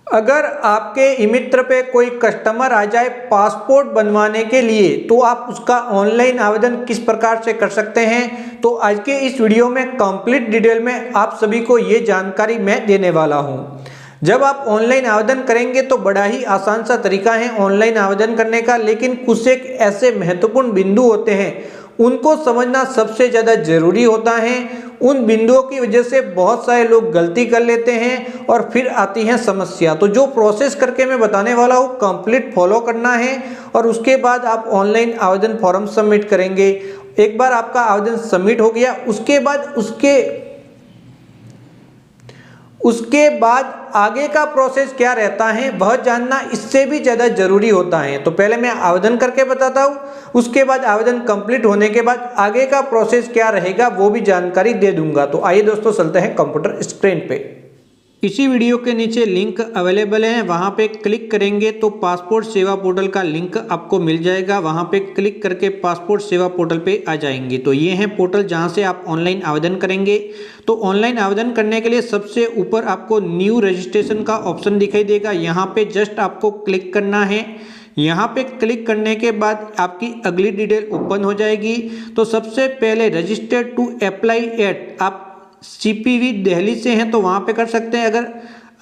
अगर आपके ई-मित्र पे कोई कस्टमर आ जाए पासपोर्ट बनवाने के लिए तो आप उसका ऑनलाइन आवेदन किस प्रकार से कर सकते हैं, तो आज के इस वीडियो में कंप्लीट डिटेल में आप सभी को ये जानकारी मैं देने वाला हूँ। जब आप ऑनलाइन आवेदन करेंगे तो बड़ा ही आसान सा तरीका है ऑनलाइन आवेदन करने का, लेकिन कुछ एक ऐसे महत्वपूर्ण बिंदु होते हैं उनको समझना सबसे ज़्यादा जरूरी होता है। उन बिंदुओं की वजह से बहुत सारे लोग गलती कर लेते हैं और फिर आती है समस्या। तो जो प्रोसेस करके मैं बताने वाला हूँ कंप्लीट फॉलो करना है और उसके बाद आप ऑनलाइन आवेदन फॉर्म सबमिट करेंगे। एक बार आपका आवेदन सबमिट हो गया उसके बाद उसके बाद आगे का प्रोसेस क्या रहता है वह जानना इससे भी ज़्यादा जरूरी होता है। तो पहले मैं आवेदन करके बताता हूँ, उसके बाद आवेदन कंप्लीट होने के बाद आगे का प्रोसेस क्या रहेगा वो भी जानकारी दे दूंगा। तो आइए दोस्तों चलते हैं कंप्यूटर स्क्रीन पे। इसी वीडियो के नीचे लिंक अवेलेबल है, वहाँ पे क्लिक करेंगे तो पासपोर्ट सेवा पोर्टल का लिंक आपको मिल जाएगा। वहाँ पे क्लिक करके पासपोर्ट सेवा पोर्टल पे आ जाएंगे। तो ये है पोर्टल जहाँ से आप ऑनलाइन आवेदन करेंगे। तो ऑनलाइन आवेदन करने के लिए सबसे ऊपर आपको न्यू रजिस्ट्रेशन का ऑप्शन दिखाई देगा, यहाँ पे जस्ट आपको क्लिक करना है। यहाँ पे क्लिक करने के बाद आपकी अगली डिटेल ओपन हो जाएगी। तो सबसे पहले रजिस्टर्ड टू अप्लाई एट, आप सीपीवी दिल्ली से हैं तो वहाँ पे कर सकते हैं, अगर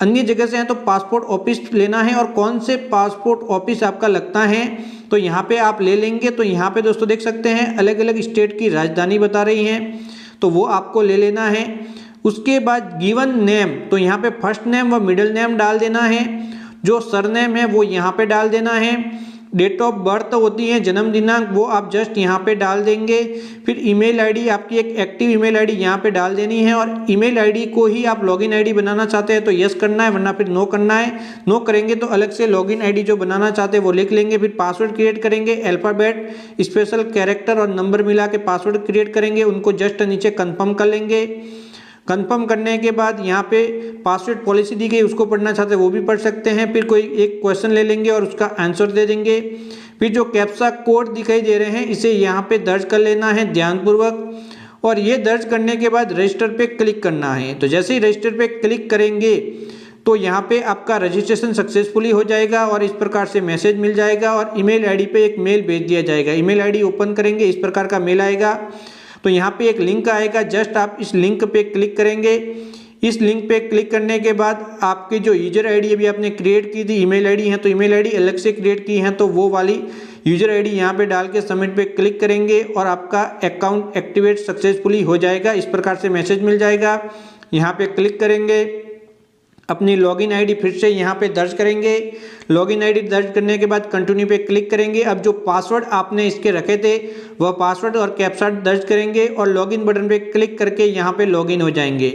अन्य जगह से हैं तो पासपोर्ट ऑफिस लेना है और कौन से पासपोर्ट ऑफिस आपका लगता है तो यहाँ पे आप ले लेंगे। तो यहाँ पे दोस्तों देख सकते हैं अलग अलग स्टेट की राजधानी बता रही हैं, तो वो आपको ले लेना है। उसके बाद गिवन नेम, तो यहाँ पे फर्स्ट नेम व मिडिल नेम डाल देना है, जो सरनेम है वो यहाँ पे डाल देना है। डेट ऑफ बर्थ होती है जन्म दिनांक, वो आप जस्ट यहाँ पे डाल देंगे। फिर ईमेल आईडी, आपकी एक एक्टिव ईमेल आईडी यहाँ पे डाल देनी है और ईमेल आईडी को ही आप लॉगिन आईडी बनाना चाहते हैं तो यस करना है, वरना फिर नो करना है। नो करेंगे तो अलग से लॉगिन आईडी जो बनाना चाहते हैं वो लिख लेंगे। फिर पासवर्ड क्रिएट करेंगे, अल्फ़ाबेट स्पेशल कैरेक्टर और नंबर मिला के पासवर्ड क्रिएट करेंगे, उनको जस्ट नीचे कन्फर्म कर लेंगे। कंफर्म करने के बाद यहाँ पे पासवर्ड पॉलिसी दी गई, उसको पढ़ना चाहते हैं वो भी पढ़ सकते हैं। फिर कोई एक क्वेश्चन ले लेंगे और उसका आंसर दे देंगे। फिर जो कैप्चा कोड दिखाई दे रहे हैं इसे यहाँ पे दर्ज कर लेना है ध्यानपूर्वक, और ये दर्ज करने के बाद रजिस्टर पे क्लिक करना है। तो जैसे ही रजिस्टर पे क्लिक करेंगे तो यहाँ पे आपका रजिस्ट्रेशन सक्सेसफुली हो जाएगा और इस प्रकार से मैसेज मिल जाएगा और ईमेल आईडी पे एक मेल भेज दिया जाएगा। ईमेल आईडी ओपन करेंगे, इस प्रकार का मेल आएगा। तो यहाँ पे एक लिंक आएगा, जस्ट आप इस लिंक पे क्लिक करेंगे। इस लिंक पे क्लिक करने के बाद आपकी जो यूजर आईडी अभी आपने क्रिएट की थी, ईमेल आईडी है तो ईमेल आईडी अलग से क्रिएट की है तो वो वाली यूजर आईडी यहाँ पे डाल के सबमिट पे क्लिक करेंगे और आपका अकाउंट एक्टिवेट सक्सेसफुली हो जाएगा। इस प्रकार से मैसेज मिल जाएगा। यहाँ पे क्लिक करेंगे, अपनी लॉगिन आईडी फिर से यहाँ पे दर्ज करेंगे। लॉगिन आईडी दर्ज करने के बाद कंटिन्यू पे क्लिक करेंगे। अब जो पासवर्ड आपने इसके रखे थे वह पासवर्ड और कैप्चा दर्ज करेंगे और लॉगिन बटन पे क्लिक करके यहाँ पे लॉगिन हो जाएंगे।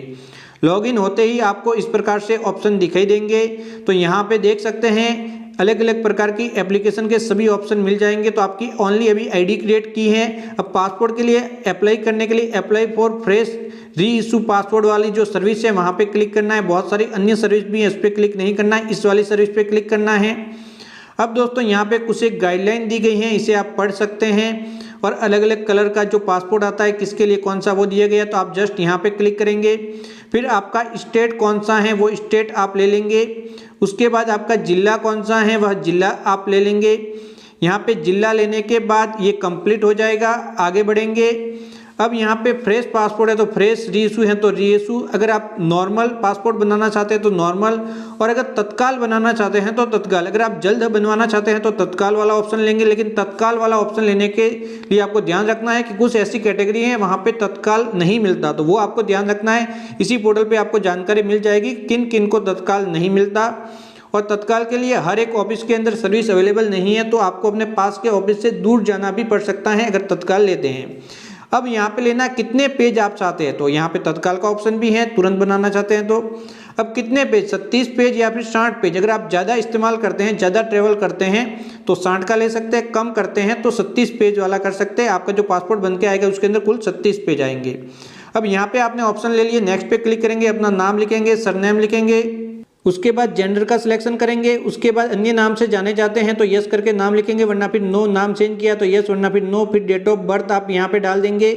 लॉगिन होते ही आपको इस प्रकार से ऑप्शन दिखाई देंगे। तो यहाँ पे देख सकते हैं अलग अलग प्रकार की एप्लीकेशन के सभी ऑप्शन मिल जाएंगे। तो आपकी ओनली अभी आईडी क्रिएट की है। अब पासपोर्ट के लिए अप्लाई करने के लिए अप्लाई फॉर फ्रेश री इशू पासपोर्ट वाली जो सर्विस है वहाँ पे क्लिक करना है। बहुत सारी अन्य सर्विस भी है, इस पर क्लिक नहीं करना है, इस वाली सर्विस पे क्लिक करना है। अब दोस्तों यहाँ पे कुछ एक गाइडलाइन दी गई है, इसे आप पढ़ सकते हैं और अलग अलग कलर का जो पासपोर्ट आता है किसके लिए कौन सा वो दिया गया, तो आप जस्ट यहाँ पे क्लिक करेंगे। फिर आपका स्टेट कौन सा है वो स्टेट आप ले लेंगे। उसके बाद आपका जिला कौन सा है वह जिला आप ले लेंगे। यहाँ पे जिला लेने के बाद ये कंप्लीट हो जाएगा, आगे बढ़ेंगे। अब यहाँ पे फ्रेश पासपोर्ट है तो फ्रेश, री इशू है तो री इशू। अगर आप नॉर्मल पासपोर्ट बनाना चाहते हैं तो नॉर्मल, और अगर तत्काल बनाना चाहते हैं तो तत्काल। अगर आप जल्द बनवाना चाहते हैं तो तत्काल वाला ऑप्शन लेंगे, लेकिन तत्काल वाला ऑप्शन लेने के लिए आपको ध्यान रखना है कि कुछ ऐसी कैटेगरी है वहाँ पे तत्काल नहीं मिलता, तो वो आपको ध्यान रखना है। इसी पोर्टल पर आपको जानकारी मिल जाएगी किन किन को तत्काल नहीं मिलता। और तत्काल के लिए हर एक ऑफिस के अंदर सर्विस अवेलेबल नहीं है, तो आपको अपने पास के ऑफिस से दूर जाना भी पड़ सकता है अगर तत्काल लेते हैं। अब यहाँ पे लेना कितने पेज आप चाहते हैं, तो यहाँ पे तत्काल का ऑप्शन भी है, तुरंत बनाना चाहते हैं तो अब कितने पेज, 37 पेज या फिर 60 पेज। अगर आप ज़्यादा इस्तेमाल करते हैं, ज़्यादा ट्रेवल करते हैं तो 60 का ले सकते हैं, कम करते हैं तो 36 पेज वाला कर सकते हैं। आपका जो पासपोर्ट बन के आएगा उसके अंदर कुल 36 पेज आएंगे। अब यहाँ पे आपने ऑप्शन ले लिए, नेक्स्ट पे क्लिक करेंगे, अपना नाम लिखेंगे, सरनेम लिखेंगे, उसके बाद जेंडर का सिलेक्शन करेंगे। उसके बाद अन्य नाम से जाने जाते हैं तो यस करके नाम लिखेंगे, वरना फिर नो, नाम चेंज किया तो यस, वरना फिर नो। फिर डेट ऑफ बर्थ आप यहाँ पे डाल देंगे।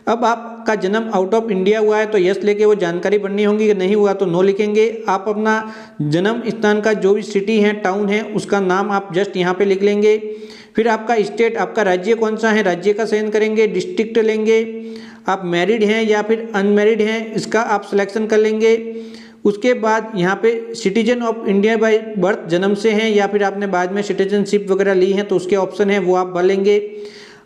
अब आपका जन्म आउट ऑफ इंडिया हुआ है तो यस लेके वो जानकारी भरनी होगी, नहीं हुआ तो नो लिखेंगे। आप अपना जन्म स्थान का जो भी सिटी है, टाउन है, उसका नाम आप जस्ट यहाँ पे लिख लेंगे। फिर आपका स्टेट, आपका राज्य कौन सा है, राज्य का चयन करेंगे, डिस्ट्रिक्ट लेंगे, आप मैरिड हैं या फिर अनमैरिड हैं इसका आप सिलेक्शन कर लेंगे। उसके बाद यहाँ पे citizen of India by birth, जन्म से हैं या फिर आपने बाद में सिटीजनशिप वगैरह ली है तो उसके ऑप्शन है वो आप भर लेंगे।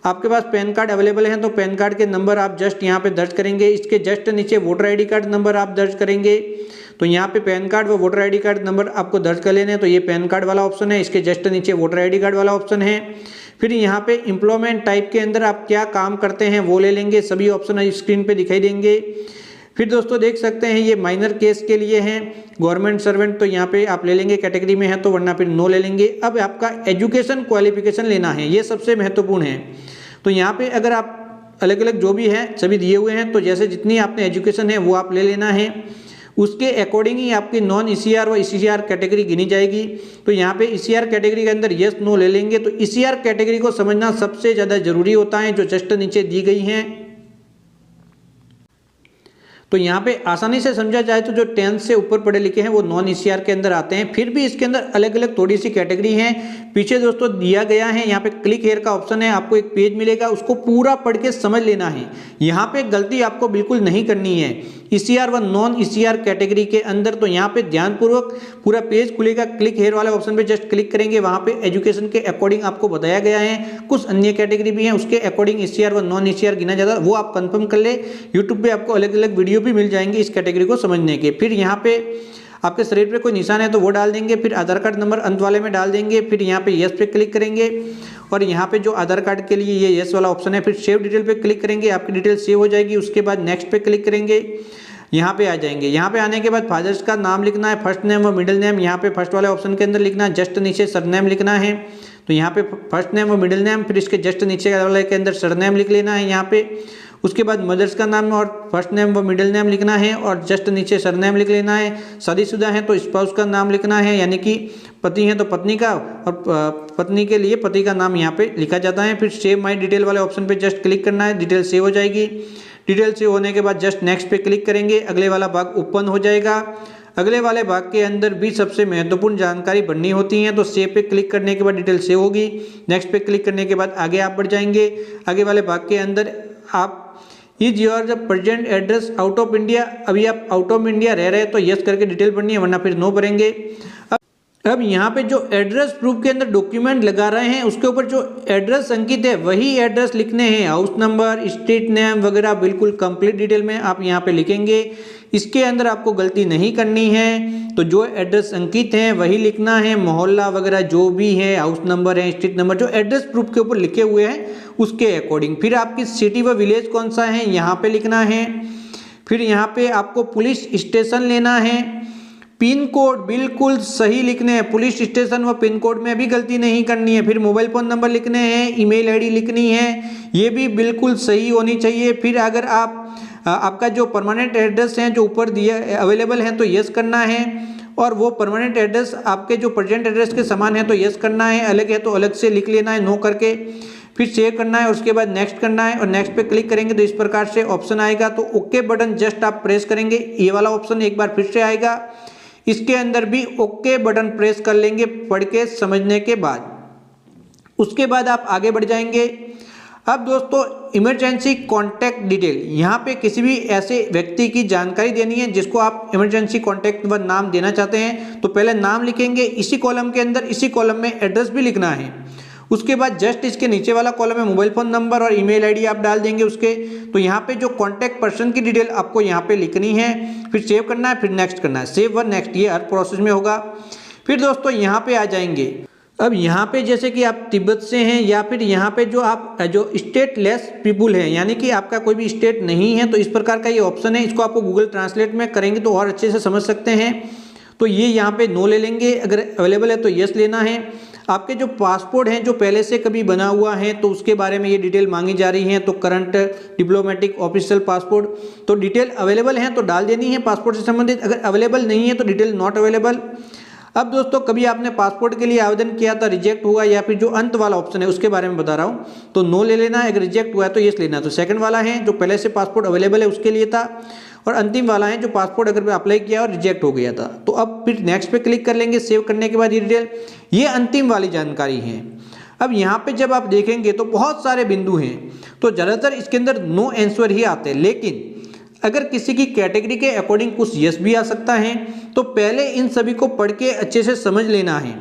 आपके पास पैन कार्ड अवेलेबल है तो पैन कार्ड के नंबर आप जस्ट यहाँ पे दर्ज करेंगे। इसके जस्ट नीचे वोटर आईडी कार्ड नंबर आप दर्ज करेंगे। तो यहाँ पे पैन कार्ड व वोटर आईडी कार्ड नंबर आपको दर्ज कर लेने हैं, तो ये पैन कार्ड वाला ऑप्शन है, इसके जस्ट नीचे वोटर आईडी कार्ड वाला ऑप्शन है। फिर यहाँ पे एम्प्लॉयमेंट टाइप के अंदर आप क्या काम करते हैं वो ले लेंगे, सभी ऑप्शन स्क्रीन पे दिखाई देंगे। फिर दोस्तों देख सकते हैं ये माइनर केस के लिए हैं, गवर्नमेंट सर्वेंट तो यहाँ पे आप ले लेंगे, कैटेगरी में है तो, वरना फिर नो ले लेंगे। अब आपका एजुकेशन क्वालिफिकेशन लेना है, ये सबसे महत्वपूर्ण है। तो यहाँ पे अगर आप अलग अलग जो भी है सभी दिए हुए हैं, तो जैसे जितनी आपने एजुकेशन है वो आप ले लेना है, उसके अकॉर्डिंग ही आपकी नॉन ईसीआर व ईसीआर कैटेगरी गिनी जाएगी। तो यहाँ पे ईसीआर कैटेगरी के अंदर यस नो ले लेंगे। तो ईसीआर कैटेगरी को समझना सबसे ज़्यादा जरूरी होता है, जो जस्ट नीचे दी गई हैं। तो यहाँ पे आसानी से समझा जाए तो जो 10th से ऊपर पढ़े लिखे हैं वो नॉन ईसीआर के अंदर आते हैं। फिर भी इसके अंदर अलग अलग थोड़ी सी कैटेगरी हैं, पीछे दोस्तों दिया गया है। यहाँ पे क्लिक हेयर का ऑप्शन है, आपको एक पेज मिलेगा, उसको पूरा पढ़ के समझ लेना है। यहाँ पे गलती आपको बिल्कुल नहीं करनी है ईसीआर व नॉन ईसीआर कैटेगरी के अंदर। तो यहाँ पे ध्यानपूर्वक पूरा पेज खुलेगा, क्लिक हेयर वाले ऑप्शन पे जस्ट क्लिक करेंगे, वहाँ पे एजुकेशन के अकॉर्डिंग आपको बताया गया है। कुछ अन्य कैटेगरी भी हैं उसके अकॉर्डिंग ईसीआर व नॉन ईसीआर गिना जाता है, वो आप कंफर्म कर ले। यूट्यूब पे आपको अलग अलग वीडियो भी मिल जाएंगे इस कैटेगरी को समझने के। फिर यहाँ पे आपके शरीर पे कोई निशान है तो वो डाल देंगे, फिर आधार कार्ड नंबर अंत वाले में डाल देंगे, फिर यहाँ पे यस पे क्लिक करेंगे और यहाँ पे जो आधार कार्ड के लिए ये यस वाला ऑप्शन है, फिर सेव डिटेल पे क्लिक करेंगे, आपकी डिटेल सेव हो जाएगी। उसके बाद नेक्स्ट पे क्लिक करेंगे, यहाँ पे आ जाएंगे। यहाँ पे आने के बाद फादर्स का नाम लिखना है, फर्स्ट नेम व मिडिल नेम यहाँ पे फर्स्ट वाले ऑप्शन के अंदर लिखना है, जस्ट नीचे सरनेम लिखना है। तो यहाँ पे फर्स्ट नेम व मिडिल नेम, फिर इसके जस्ट नीचे वाले के अंदर सरनेम लिख लेना है यहाँ पे। उसके बाद मदर्स का नाम और फर्स्ट नेम व मिडिल नेम लिखना है और जस्ट नीचे सरनेम लिख लेना है। शादीशुदा है तो स्पाउस का नाम लिखना है, यानी कि पति है तो पत्नी का, और पत्नी के लिए पति का नाम यहाँ पे लिखा जाता है। फिर सेव माई डिटेल वाले ऑप्शन पे जस्ट क्लिक करना है, डिटेल सेव हो जाएगी। डिटेल सेव होने के बाद जस्ट नेक्स्ट पे क्लिक करेंगे, अगले वाला भाग ओपन हो जाएगा। अगले वाले भाग के अंदर भी सबसे महत्वपूर्ण जानकारी भरनी होती है। तो सेव पे क्लिक करने के बाद डिटेल सेव होगी, नेक्स्ट पे क्लिक करने के बाद आगे आप बढ़ जाएंगे। आगे वाले भाग के अंदर आप is your present address out of India, अभी आप आउट ऑफ इंडिया रह रहे हैं तो यस करके डिटेल भरनी है, वरना फिर नो भरेंगे। अब यहाँ पे जो एड्रेस प्रूफ के अंदर डॉक्यूमेंट लगा रहे हैं उसके ऊपर जो एड्रेस अंकित है वही एड्रेस लिखने हैं, हाउस नंबर, स्ट्रीट नेम वगैरह बिल्कुल कंप्लीट डिटेल में आप यहाँ पे लिखेंगे। इसके अंदर आपको गलती नहीं करनी है, तो जो एड्रेस अंकित है वही लिखना है, मोहल्ला वगैरह जो भी है, हाउस नंबर है, स्ट्रीट नंबर, जो एड्रेस प्रूफ के ऊपर लिखे हुए हैं उसके अकॉर्डिंग। फिर आपकी सिटी व विलेज कौन सा है यहाँ पे लिखना है। फिर यहाँ पे आपको पुलिस स्टेशन लेना है, पिन कोड बिल्कुल सही लिखने हैं, पुलिस स्टेशन व पिन कोड में भी गलती नहीं करनी है। फिर मोबाइल फ़ोन नंबर लिखने हैं, ईमेल आईडी लिखनी है, ये भी बिल्कुल सही होनी चाहिए। फिर अगर आपका जो परमानेंट एड्रेस है जो ऊपर दिया अवेलेबल है तो यस करना है, और वो परमानेंट एड्रेस आपके जो प्रेजेंट एड्रेस के समान है तो यस करना है, अलग है तो अलग से लिख लेना है नो करके। फिर सेव करना है, उसके बाद नेक्स्ट करना है और नेक्स्ट पे क्लिक करेंगे तो इस प्रकार से ऑप्शन आएगा। तो ओके बटन जस्ट आप प्रेस करेंगे, ये वाला ऑप्शन एक बार फिर से आएगा, इसके अंदर भी ओके बटन प्रेस कर लेंगे पढ़ के समझने के बाद। उसके बाद आप आगे बढ़ जाएंगे। अब दोस्तों इमरजेंसी कॉन्टैक्ट डिटेल, यहाँ पे किसी भी ऐसे व्यक्ति की जानकारी देनी है जिसको आप इमरजेंसी कॉन्टैक्ट व नाम देना चाहते हैं, तो पहले नाम लिखेंगे, इसी कॉलम के अंदर इसी कॉलम में एड्रेस भी लिखना है। उसके बाद जस्ट इसके नीचे वाला कॉलम में मोबाइल फ़ोन नंबर और ईमेल आईडी आप डाल देंगे उसके। तो यहाँ पे जो कॉन्टैक्ट पर्सन की डिटेल आपको यहाँ पे लिखनी है, फिर सेव करना है, फिर नेक्स्ट करना है, सेव व नेक्स्ट, ये हर प्रोसेस में होगा। फिर दोस्तों यहाँ पे आ जाएंगे। अब यहाँ पे जैसे कि आप तिब्बत से हैं या फिर यहाँ पे जो स्टेटलेस पीपुल है, यानी कि आपका कोई भी स्टेट नहीं है, तो इस प्रकार का ये ऑप्शन है, इसको आपको गूगल ट्रांसलेट में करेंगे तो और अच्छे से समझ सकते हैं। तो ये यहाँ पे नो ले लेंगे, अगर अवेलेबल है तो यस लेना है। आपके जो पासपोर्ट हैं जो पहले से कभी बना हुआ है तो उसके बारे में ये डिटेल मांगी जा रही है, तो करंट डिप्लोमेटिक ऑफिशियल पासपोर्ट, तो डिटेल अवेलेबल है तो डाल देनी है पासपोर्ट से संबंधित, अगर अवेलेबल नहीं है तो डिटेल नॉट अवेलेबल। अब दोस्तों कभी आपने पासपोर्ट के लिए आवेदन किया था, रिजेक्ट हुआ, या फिर जो अंत वाला ऑप्शन है उसके बारे में बता रहा हूँ, तो नो ले लेना है, अगर रिजेक्ट हुआ है तो यस लेना है। तो सेकंड वाला है जो पहले से पासपोर्ट अवेलेबल है उसके लिए था, और अंतिम वाला है जो पासपोर्ट अगर अप्लाई किया और रिजेक्ट हो गया था। तो अब फिर नेक्स्ट पे क्लिक कर लेंगे। सेव करने के बाद ये डिटेल, ये अंतिम वाली जानकारी है। अब यहाँ पे जब आप देखेंगे तो बहुत सारे बिंदु हैं, तो ज़्यादातर इसके अंदर नो आंसर ही आते हैं, लेकिन अगर किसी की कैटेगरी के अकॉर्डिंग कुछ यस भी आ सकता है, तो पहले इन सभी को पढ़ के अच्छे से समझ लेना है।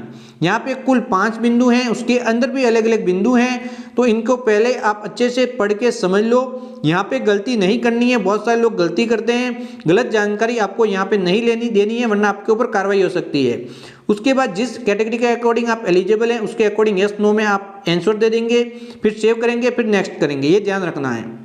यहाँ पे कुल 5 बिंदु हैं, उसके अंदर भी अलग अलग बिंदु हैं, तो इनको पहले आप अच्छे से पढ़ के समझ लो। यहाँ पे गलती नहीं करनी है, बहुत सारे लोग गलती करते हैं, गलत जानकारी आपको यहाँ पे नहीं देनी है, वरना आपके ऊपर कार्रवाई हो सकती है। उसके बाद जिस कैटेगरी के अकॉर्डिंग आप एलिजिबल हैं उसके अकॉर्डिंग यस नो में आप आंसर दे देंगे, फिर सेव करेंगे, फिर नेक्स्ट करेंगे, ये ध्यान रखना है।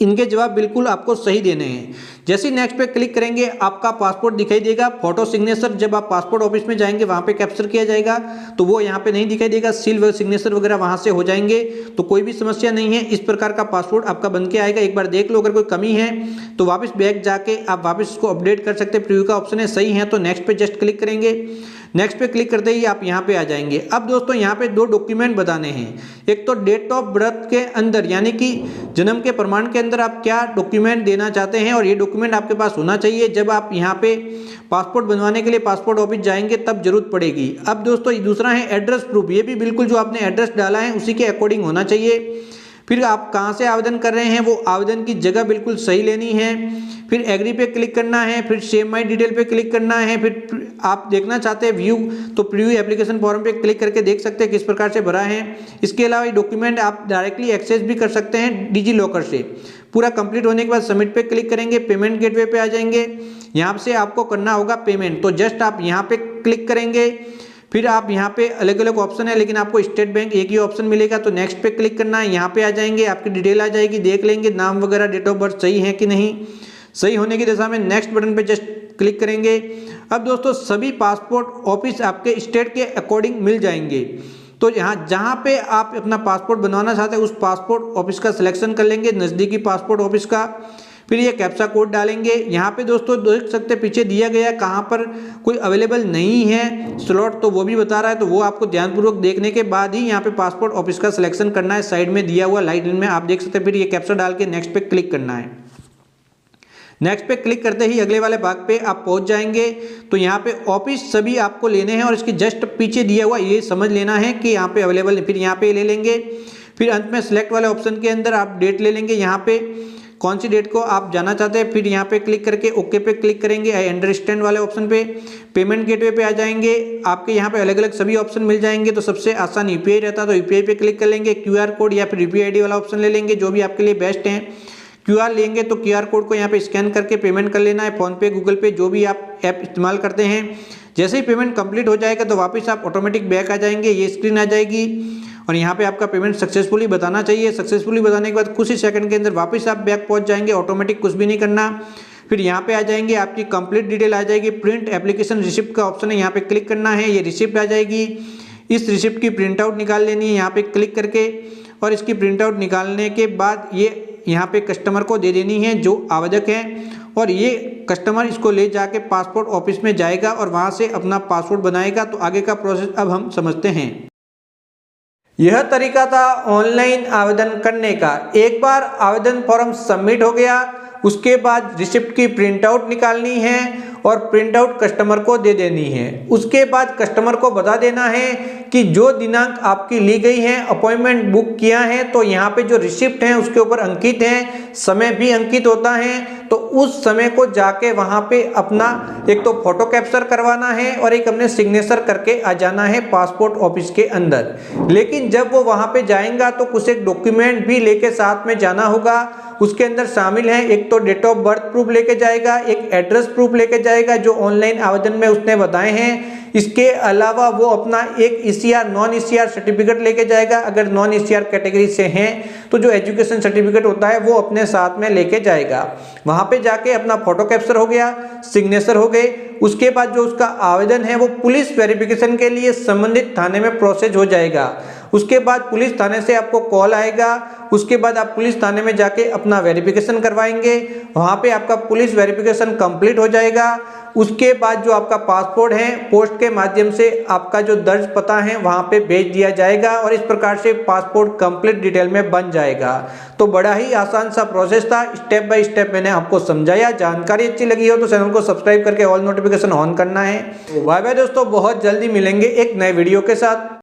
इनके जवाब बिल्कुल आपको सही देने हैं। जैसे ही नेक्स्ट पे क्लिक करेंगे आपका पासपोर्ट दिखाई देगा। फोटो सिग्नेचर जब आप पासपोर्ट ऑफिस में जाएंगे वहाँ पे कैप्चर किया जाएगा, तो वो यहाँ पे नहीं दिखाई देगा। सील व सिग्नेचर वगैरह वहाँ से हो जाएंगे, तो कोई भी समस्या नहीं है। इस प्रकार का पासपोर्ट आपका बन के आएगा। एक बार देख लो, अगर कोई कमी है तो वापस बैक जाके आप वापस इसको अपडेट कर सकते हैं। प्रीव्यू का ऑप्शन है, सही है तो नेक्स्ट पे जस्ट क्लिक करेंगे। नेक्स्ट पे क्लिक करते ही आप यहाँ पे आ जाएंगे। अब दोस्तों यहाँ पे 2 डॉक्यूमेंट बताने हैं। एक तो डेट ऑफ बर्थ के अंदर यानी कि जन्म के प्रमाण के अंदर आप क्या डॉक्यूमेंट देना चाहते हैं, और ये डॉक्यूमेंट आपके पास होना चाहिए। जब आप यहाँ पे पासपोर्ट बनवाने के लिए पासपोर्ट ऑफिस जाएंगे तब जरूरत पड़ेगी। अब दोस्तों दूसरा है एड्रेस प्रूफ, ये भी बिल्कुल जो आपने एड्रेस डाला है उसी के अकॉर्डिंग होना चाहिए। फिर आप कहाँ से आवेदन कर रहे हैं वो आवेदन की जगह बिल्कुल सही लेनी है। फिर एग्री पे क्लिक करना है, फिर सेव माई डिटेल पे क्लिक करना है। फिर आप देखना चाहते हैं व्यू, तो प्रीव्यू एप्लीकेशन फॉर्म पे क्लिक करके देख सकते हैं किस प्रकार से भरा है। इसके अलावा ये डॉक्यूमेंट आप डायरेक्टली एक्सेस भी कर सकते हैं डिजी लॉकर से। पूरा कंप्लीट होने के बाद सबमिट पे क्लिक करेंगे, पेमेंट गेटवे पे आ जाएंगे। यहाँ से आपको करना होगा पेमेंट, तो जस्ट आप यहाँ पे क्लिक करेंगे। फिर आप यहाँ पे अलग अलग ऑप्शन है, लेकिन आपको स्टेट बैंक एक ही ऑप्शन मिलेगा, तो नेक्स्ट पे क्लिक करना है। यहाँ पे आ जाएंगे, आपकी डिटेल आ जाएगी, देख लेंगे नाम वगैरह, डेट ऑफ बर्थ सही है कि नहीं। सही होने की दशा में नेक्स्ट बटन पे जस्ट क्लिक करेंगे। अब दोस्तों सभी पासपोर्ट ऑफिस आपके स्टेट के अकॉर्डिंग मिल जाएंगे, तो यहाँ जहाँ पे आप अपना पासपोर्ट बनवाना चाहते हैं उस पासपोर्ट ऑफिस का सिलेक्शन कर लेंगे, नज़दीकी पासपोर्ट ऑफिस का। फिर ये कैप्चा कोड डालेंगे। यहाँ पे दोस्तों देख सकते हैं पीछे दिया गया कहाँ पर कोई अवेलेबल नहीं है स्लॉट, तो वो भी बता रहा है, तो वो आपको ध्यानपूर्वक देखने के बाद ही यहाँ पे पासपोर्ट ऑफिस का सिलेक्शन करना है। साइड में दिया हुआ लाइट में आप देख सकते हैं। फिर ये कैप्चा डाल के नेक्स्ट पे क्लिक करना है। नेक्स्ट पे क्लिक करते ही अगले वाले भाग पे आप पहुंच जाएंगे। तो यहाँ पे ऑफिस सभी आपको लेने हैं, और इसके जस्ट पीछे दिया हुआ ये समझ लेना है कि यहाँ पे अवेलेबल है। फिर यहाँ पे ले लेंगे। फिर अंत में सिलेक्ट वाले ऑप्शन के अंदर आप डेट ले लेंगे, यहाँ पे कौन सी डेट को आप जाना चाहते हैं। फिर यहाँ पे क्लिक करके ओके पे क्लिक करेंगे। आई अंडरस्टैंड वाले ऑप्शन पे पेमेंट गेटवे पे आ जाएंगे। आपके यहाँ पे अलग अलग सभी ऑप्शन मिल जाएंगे, तो सबसे आसान यूपीआई रहता है, तो यूपीआई पे क्लिक कर लेंगे। क्यूआर कोड या फिर यूपीआई आईडी वाला ऑप्शन ले लेंगे, जो भी आपके लिए बेस्ट है। क्यूआर लेंगे तो क्यूआर कोड को यहाँ पे स्कैन करके पेमेंट कर लेना है। फोन पे, गूगल पे, जो भी आप ऐप इस्तेमाल करते हैं। जैसे ही पेमेंट कंप्लीट हो जाएगा तो वापस आप ऑटोमेटिक बैक आ जाएंगे, ये स्क्रीन आ जाएगी, और यहाँ पे आपका पेमेंट सक्सेसफुली बताना चाहिए। सक्सेसफुली बताने के बाद कुछ ही सेकंड के अंदर वापस आप बैक पहुँच जाएंगे, ऑटोमेटिक कुछ भी नहीं करना। फिर यहाँ पे आ जाएंगे, आपकी कंप्लीट डिटेल आ जाएगी। प्रिंट एप्लीकेशन रिसिप्ट का ऑप्शन है, यहाँ पे क्लिक करना है, ये रिसिप्ट आ जाएगी। इस रिसिप्ट की प्रिंट आउट निकाल लेनी है यहाँ पे क्लिक करके, और इसकी प्रिंट आउट निकालने के बाद ये यहाँ पे कस्टमर को दे देनी है जो आवेदक है, और ये कस्टमर इसको ले जाके पासपोर्ट ऑफिस में जाएगा और वहाँ से अपना पासपोर्ट बनाएगा। तो आगे का प्रोसेस अब हम समझते हैं। यह तरीका था ऑनलाइन आवेदन करने का। एक बार आवेदन फॉर्म सबमिट हो गया, उसके बाद रिसिप्ट की प्रिंट आउट निकालनी है और प्रिंट आउट कस्टमर को दे देनी है। उसके बाद कस्टमर को बता देना है कि जो दिनांक आपकी ली गई है, अपॉइंटमेंट बुक किया है, तो यहाँ पे जो रिसिप्ट है उसके ऊपर अंकित है, समय भी अंकित होता है, तो उस समय को जाके वहाँ पे अपना एक तो फोटो कैप्चर करवाना है और एक अपने सिग्नेचर करके आ जाना है पासपोर्ट ऑफिस के अंदर। लेकिन जब वो वहाँ पे जाएगा तो कुछ एक डॉक्यूमेंट भी लेके साथ में जाना होगा। उसके अंदर शामिल है एक तो डेट ऑफ बर्थ प्रूफ लेके जाएगा, एक एड्रेस प्रूफ लेके जाएगा जो ऑनलाइन आवेदन में उसने बताए हैं। इसके अलावा वो अपना एक ईसीआर नॉन ईसीआर सर्टिफिकेट लेके जाएगा। अगर नॉन ईसीआर कैटेगरी से हैं तो जो एजुकेशन सर्टिफिकेट होता है वो अपने साथ में लेके जाएगा। वहाँ पे जाके अपना फोटो कैप्चर हो गया, सिग्नेचर हो गए। उसके बाद जो उसका आवेदन है वो पुलिस वेरिफिकेशन के लिए संबंधित थाने में प्रोसेस हो जाएगा। उसके बाद पुलिस थाने से आपको कॉल आएगा, उसके बाद आप पुलिस थाने में जाके अपना वेरिफिकेशन करवाएंगे, वहाँ पे आपका पुलिस वेरिफिकेशन कंप्लीट हो जाएगा। उसके बाद जो आपका पासपोर्ट है पोस्ट के माध्यम से आपका जो दर्ज पता है वहाँ पे भेज दिया जाएगा और इस प्रकार से पासपोर्ट कंप्लीट डिटेल में बन जाएगा। तो बड़ा ही आसान सा प्रोसेस था, स्टेप बाय स्टेप मैंने आपको समझाया। जानकारी अच्छी लगी हो तो चैनल को सब्सक्राइब करके ऑल नोटिफिकेशन ऑन करना है। बाय बाय दोस्तों, बहुत जल्दी मिलेंगे एक नए वीडियो के साथ।